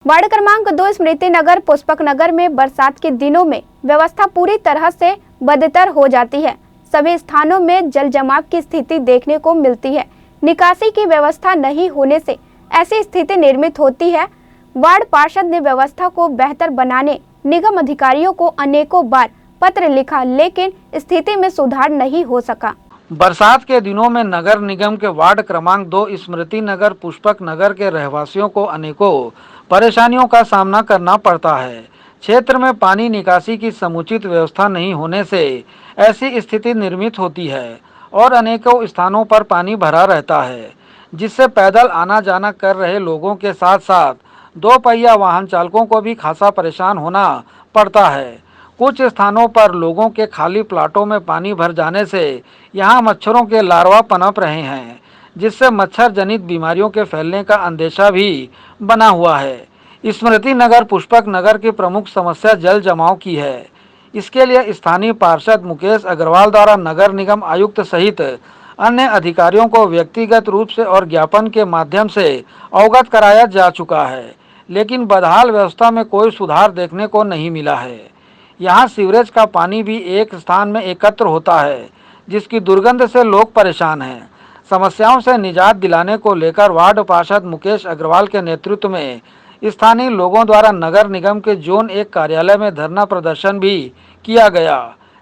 Ward क्रमांक 2 स्मृति नगर पुष्पक नगर में बरसात के दिनों में व्यवस्था पूरी तरह से बदतर हो जाती है। सभी स्थानों में जल जमाव की स्थिति देखने को मिलती है। निकासी की व्यवस्था नहीं होने से ऐसी स्थिति निर्मित होती है। वार्ड पार्षद ने व्यवस्था को बेहतर बनाने निगम अधिकारियों को अनेकों बार पत्र लिखा, लेकिन स्थिति में सुधार नहीं हो सका। बरसात के दिनों में नगर निगम के वार्ड क्रमांक 2 स्मृति नगर पुष्पक नगर के रहवासियों को अनेकों परेशानियों का सामना करना पड़ता है। क्षेत्र में पानी निकासी की समुचित व्यवस्था नहीं होने से ऐसी स्थिति निर्मित होती है और अनेकों स्थानों पर पानी भरा रहता है, जिससे पैदल आना जाना कर रहे लोगों के साथ साथ दो पहिया वाहन चालकों को भी खासा परेशान होना पड़ता है। कुछ स्थानों पर लोगों के खाली प्लाटों में पानी भर जाने से यहां मच्छरों के लार्वा पनप रहे हैं, जिससे मच्छर जनित बीमारियों के फैलने का अंदेशा भी बना हुआ है। स्मृति नगर पुष्पक नगर की प्रमुख समस्या जल जमाव की है। इसके लिए स्थानीय पार्षद मुकेश अग्रवाल द्वारा नगर निगम आयुक्त सहित अन्य अधिकारियों को व्यक्तिगत रूप से और ज्ञापन के माध्यम से अवगत कराया जा चुका है, लेकिन बदहाल व्यवस्था में कोई सुधार देखने को नहीं मिला है। यहाँ सीवरेज का पानी भी एक स्थान में एकत्र होता है, जिसकी दुर्गंध से लोग परेशान हैं। समस्याओं से निजात दिलाने को लेकर वार्ड पार्षद मुकेश अग्रवाल के नेतृत्व में स्थानीय लोगों द्वारा नगर निगम के जोन 1 कार्यालय में धरना प्रदर्शन भी किया गया,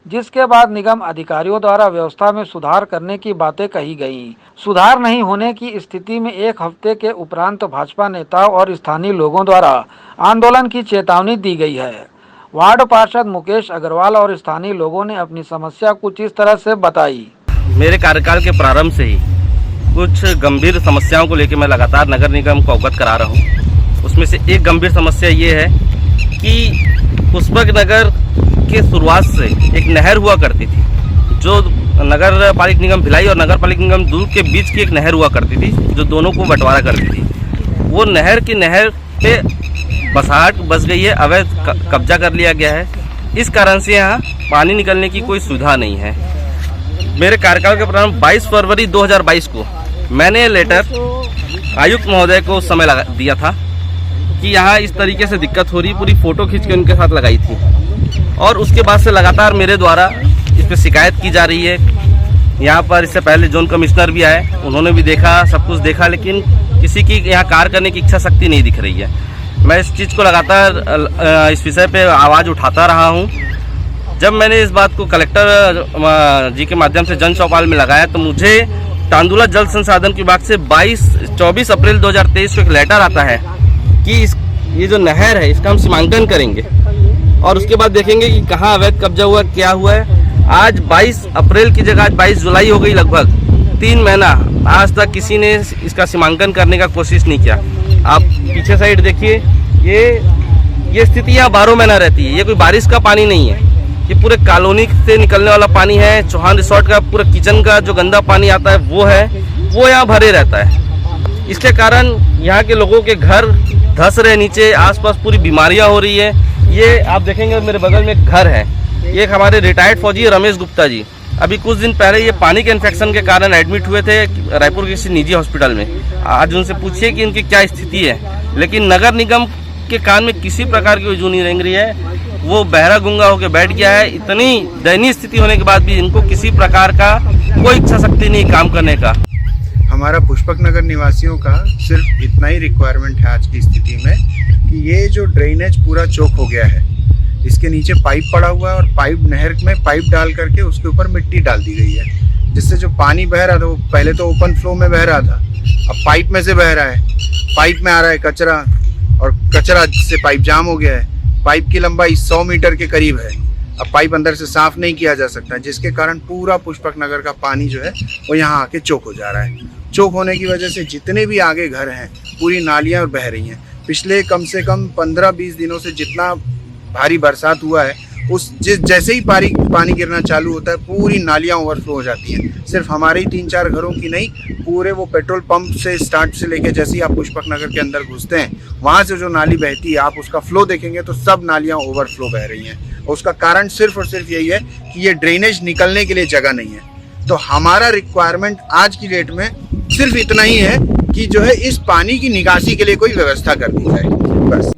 जिसके बाद निगम अधिकारियों द्वारा व्यवस्था में सुधार करने की बातें कही गईं। सुधार नहीं होने की स्थिति में एक हफ्ते के उपरांत भाजपा नेताओं और स्थानीय लोगों द्वारा आंदोलन की चेतावनी दी गई है। वार्ड पार्षद मुकेश अग्रवाल और स्थानीय लोगों ने अपनी समस्या कुछ इस तरह से बताई। मेरे कार्यकाल के प्रारंभ से ही कुछ गंभीर समस्याओं को लेकर मैं लगातार नगर निगम को अवगत करा रहा हूँ। उसमें से एक गंभीर समस्या ये है कि पुष्पक नगर के शुरुआत से एक नहर हुआ करती थी, जो नगर पालिक निगम भिलाई और नगर पालिक निगम दूर के बीच की एक नहर हुआ करती थी, जो दोनों को बंटवारा करती थी। वो नहर पे बसाहट बस गई है, अवैध कब्जा कर लिया गया है। इस कारण से यहाँ पानी निकलने की कोई सुविधा नहीं है। मेरे कार्यकाल के प्रारंभ 22 फरवरी 2022 को मैंने लेटर आयुक्त महोदय को उस समय दिया था कि यहाँ इस तरीके से दिक्कत हो रही, पूरी फ़ोटो खींच के उनके साथ लगाई थी। और उसके बाद से लगातार मेरे द्वारा इस पर शिकायत की जा रही है। यहाँ पर इससे पहले जोन कमिश्नर भी आए, उन्होंने भी देखा, सब कुछ देखा, लेकिन किसी की यहाँ कार्य करने की इच्छा शक्ति नहीं दिख रही है। मैं इस चीज़ को लगातार इस विषय पे आवाज़ उठाता रहा हूँ। जब मैंने इस बात को कलेक्टर जी के माध्यम से जन चौपाल में लगाया, तो मुझे तांदुला जल संसाधन विभाग से 24 अप्रैल 2023 को एक लेटर आता है कि ये जो नहर है इसका हम सीमांकन करेंगे और उसके बाद देखेंगे कि कहाँ अवैध कब्जा हुआ, क्या हुआ है। आज 22 अप्रैल की जगह आज 22 जुलाई हो गई, लगभग 3 महीना आज तक किसी ने इसका सीमांकन करने का कोशिश नहीं किया। आप पीछे साइड देखिए, ये स्थिति यहाँ 12 महीना रहती है। ये कोई बारिश का पानी नहीं है, ये पूरे कॉलोनी से निकलने वाला पानी है। चौहान रिसोर्ट का पूरा किचन का जो गंदा पानी आता है वो यहाँ भरे रहता है। इसके कारण यहाँ के लोगों के घर धंस रहे, नीचे आसपास पूरी बीमारियाँ हो रही है। ये आप देखेंगे मेरे बगल में एक घर है, ये हमारे रिटायर्ड फौजी रमेश गुप्ता जी अभी कुछ दिन पहले ये पानी के इन्फेक्शन के कारण एडमिट हुए थे रायपुर के किसी निजी हॉस्पिटल में। आज उनसे पूछिए कि इनकी क्या स्थिति है, लेकिन नगर निगम के कान में किसी प्रकार की जू नहीं रेंग रही है। वो बहरा गुंगा होकर बैठ गया है। इतनी दयनीय स्थिति होने के बाद भी इनको किसी प्रकार का कोई इच्छा शक्ति नहीं काम करने का। हमारा पुष्पक नगर निवासियों का सिर्फ इतना ही रिक्वायरमेंट है आज की स्थिति में कि ये जो ड्रेनेज पूरा चौक हो गया है, इसके नीचे पाइप पड़ा हुआ है और पाइप नहर में पाइप डाल करके उसके ऊपर मिट्टी डाल दी गई है, जिससे जो पानी बह रहा था वो पहले तो ओपन फ्लो में बह रहा था, अब पाइप में से बह रहा है। पाइप में आ रहा है कचरा और कचरा से पाइप जाम हो गया है। पाइप की लंबाई 100 मीटर के करीब है। अब पाइप अंदर से साफ नहीं किया जा सकता, जिसके कारण पूरा पुष्पक नगर का पानी जो है वो यहाँ आके चौक हो जा रहा है। चौक होने की वजह से जितने भी आगे घर हैं पूरी नालियाँ बह रही हैं। पिछले कम से कम 15-20 दिनों से जितना भारी बरसात हुआ है, जैसे ही पानी गिरना चालू होता है पूरी नालियाँ ओवरफ्लो हो जाती हैं। सिर्फ हमारे ही 3-4 घरों की नहीं, पूरे वो पेट्रोल पंप से स्टार्ट से लेके जैसे ही आप पुष्पक नगर के अंदर घुसते हैं वहाँ से जो नाली बहती है, आप उसका फ्लो देखेंगे तो सब नालियाँ ओवरफ्लो बह रही हैं। और उसका कारण सिर्फ और सिर्फ यही है कि ये ड्रेनेज निकलने के लिए जगह नहीं है। तो हमारा रिक्वायरमेंट आज की डेट में सिर्फ इतना ही है कि जो है इस पानी की निकासी के लिए कोई व्यवस्था कर दी जाए, बस।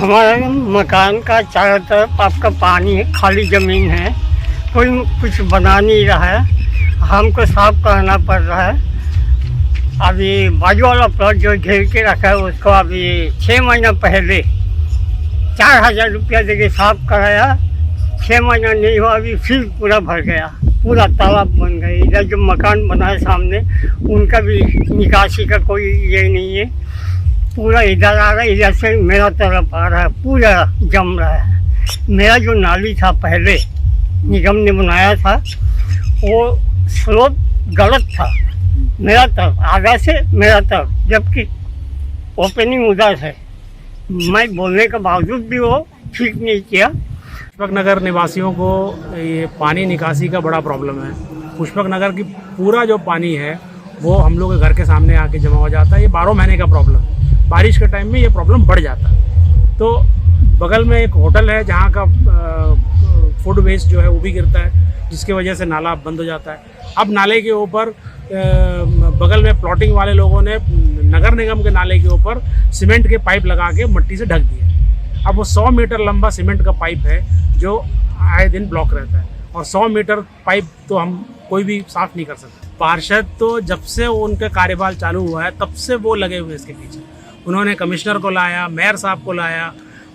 हमारे मकान का चारों तरफ आपका पानी है, खाली ज़मीन है, कोई कुछ बना नहीं रहा है, हमको साफ करना पड़ रहा है। अभी बाजू वाला प्लॉट जो घेर के रखा है उसको अभी 6 महीना पहले 4000 रुपया देके साफ कराया। 6 महीना नहीं हुआ, अभी फिर पूरा भर गया, पूरा तालाब बन गया। इधर जो मकान बना है सामने उनका भी निकासी का कोई ये नहीं है, पूरा इधर आ रहा है, इधर से मेरा तरफ आ रहा है, पूरा जम रहा है। मेरा जो नाली था पहले निगम ने बनाया था वो स्लोप गलत था, मेरा तरफ आगा से मेरा तरफ, जबकि ओपनिंग उधर है। मैं बोलने के बावजूद भी वो ठीक नहीं किया। पुष्पक नगर निवासियों को ये पानी निकासी का बड़ा प्रॉब्लम है। पुष्पक नगर की पूरा जो पानी है वो हम लोग के घर के सामने आके जमा हो जाता है। ये 12 महीने का प्रॉब्लम है, बारिश के टाइम में ये प्रॉब्लम बढ़ जाता है। तो बगल में एक होटल है जहाँ का फूड वेस्ट जो है वो भी गिरता है, जिसकी वजह से नाला बंद हो जाता है। अब नाले के ऊपर बगल में प्लॉटिंग वाले लोगों ने नगर निगम के नाले के ऊपर सीमेंट के पाइप लगा के मिट्टी से ढक दिया। अब वो 100 मीटर लंबा सीमेंट का पाइप है जो आए दिन ब्लॉक रहता है, और 100 मीटर पाइप तो हम कोई भी साफ नहीं कर सकते। पार्षद तो जब से उनका कार्यकाल चालू हुआ है तब से वो लगे हुए इसके पीछे। उन्होंने कमिश्नर को लाया, मेयर साहब को लाया,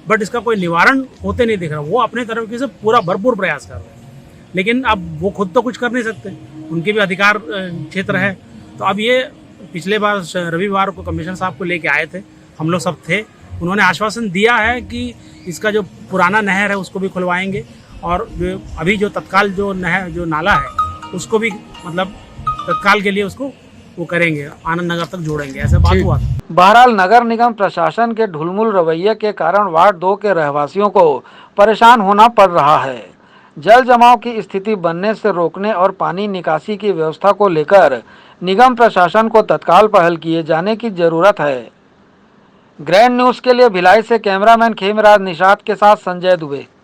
बट इसका कोई निवारण होते नहीं दिख रहा। वो अपने तरफ से पूरा भरपूर प्रयास कर रहे हैं, लेकिन अब वो खुद तो कुछ कर नहीं सकते, उनके भी अधिकार क्षेत्र है। तो अब ये पिछले बार रविवार को कमिश्नर साहब को लेके आए थे, हम लोग सब थे। उन्होंने आश्वासन दिया है कि इसका जो पुराना नहर है उसको भी खुलवाएंगे, और अभी जो तत्काल जो नहर जो नाला है उसको भी मतलब तत्काल के लिए उसको वो करेंगे, आनंद नगर तक जोड़ेंगे, ऐसा बात हुआ था। बहरहाल नगर निगम प्रशासन के ढुलमुल रवैये के कारण वार्ड 2 के रहवासियों को परेशान होना पड़ रहा है। जल जमाव की स्थिति बनने से रोकने और पानी निकासी की व्यवस्था को लेकर निगम प्रशासन को तत्काल पहल किए जाने की जरूरत है। ग्रैंड न्यूज़ के लिए भिलाई से कैमरामैन खेमराज निषाद के साथ संजय दुबे।